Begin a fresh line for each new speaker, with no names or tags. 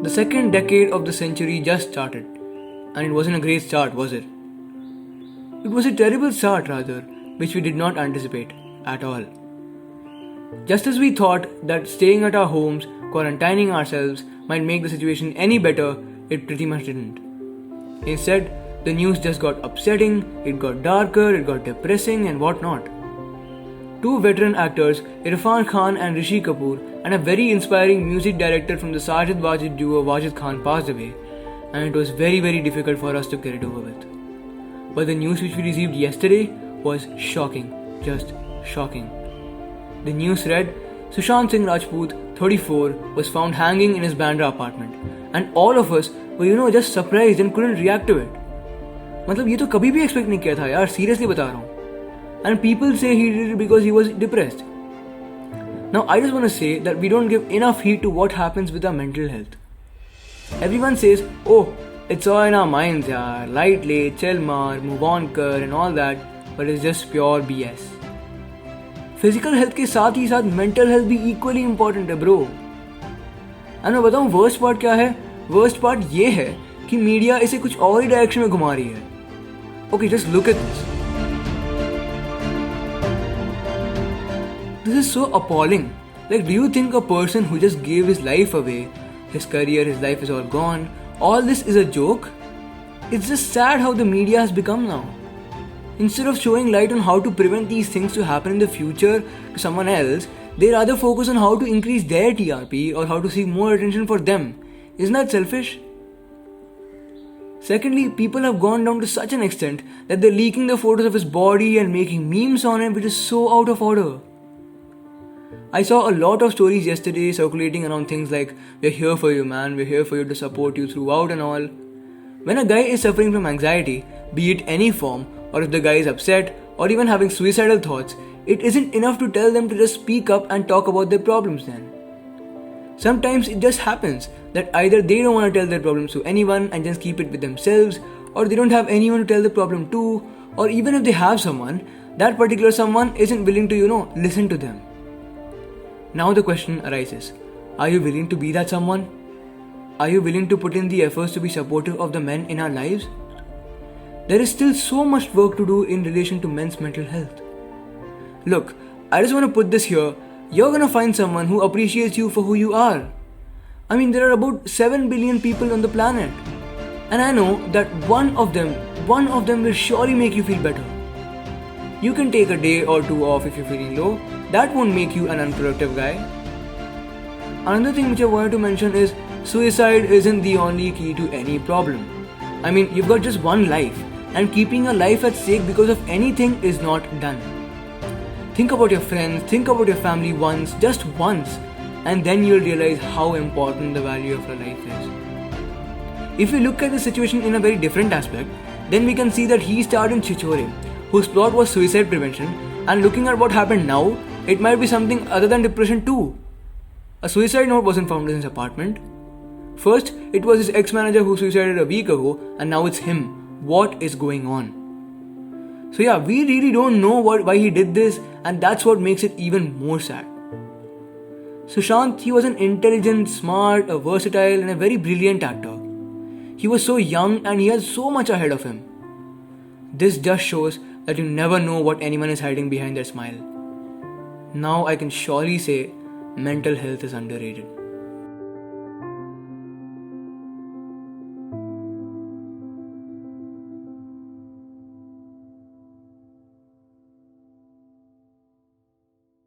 The second decade of the century just started, and it wasn't a great start, was it? It was a terrible start, rather, which we did not anticipate at all. Just as we thought that staying at our homes, quarantining ourselves, might make the situation any better, it pretty much didn't. Instead, the news just got upsetting, it got darker, it got depressing, and whatnot. Two veteran actors, Irfan Khan and Rishi Kapoor, and a very inspiring music director from the Sajid Wajid duo Wajid Khan passed away, and it was very difficult for us to get it over with. But the news which we received yesterday was shocking, just shocking. The news read, Sushant Singh Rajput, 34, was found hanging in his Bandra apartment, and all of us were just surprised and couldn't react to it. मतलब ये तो कभी भी expect नहीं किया था यार, seriously बता रहा हूँ. And people say he did it because he was depressed. Now I just want to say that we don't give enough heed to what happens with our mental health. Everyone says, oh, it's all in our minds yaar, light le, chill maar, move on kar and all that, but it's just pure BS. Physical health के साथ ही साथ mental health भी equally important है bro. And मैं बताऊँ worst part क्या है? Worst part ये है कि मीडिया इसे कुछ और ही डायरेक्शन में घुमा रही है. Okay, just look at this. This is so appalling. Like, do you think a person who just gave his life away, his career, his life is all gone, all this is a joke? It's just sad how the media has become now. Instead of showing light on how to prevent these things to happen in the future to someone else, they rather focus on how to increase their TRP or how to seek more attention for them. Isn't that selfish? Secondly, people have gone down to such an extent that they're leaking the photos of his body and making memes on it, which is so out of order. I saw a lot of stories yesterday circulating around things like, we're here for you man, we're here for you to support you throughout and all. When a guy is suffering from anxiety, be it any form, or if the guy is upset, or even having suicidal thoughts, it isn't enough to tell them to just speak up and talk about their problems then. Sometimes it just happens that either they don't want to tell their problems to anyone and just keep it with themselves, or they don't have anyone to tell the problem to, or even if they have someone, that particular someone isn't willing to, listen to them. Now the question arises, are you willing to be that someone? Are you willing to put in the efforts to be supportive of the men in our lives? There is still so much work to do in relation to men's mental health. Look, I just want to put this here, you're gonna find someone who appreciates you for who you are. I mean, there are about 7 billion people on the planet. And I know that one of them will surely make you feel better. You can take a day or two off if you're feeling low. That won't make you an unproductive guy. Another thing which I wanted to mention is suicide isn't the only key to any problem. I mean, you've got just one life, and keeping your life at stake because of anything is not done. Think about your friends, think about your family once, just once, and then you'll realize how important the value of your life is. If we look at the situation in a very different aspect, then we can see that he starred in Chichore, whose plot was suicide prevention, and looking at what happened now, it might be something other than depression too. A suicide note wasn't found in his apartment. First, it was his ex-manager who suicided a week ago, and now it's him. What is going on? So yeah, we really don't know why he did this, and that's what makes it even more sad. Sushant, he was an intelligent, smart, a versatile, and a very brilliant actor. He was so young and he had so much ahead of him. This just shows that you never know what anyone is hiding behind their smile. Now I can surely say mental health is underrated.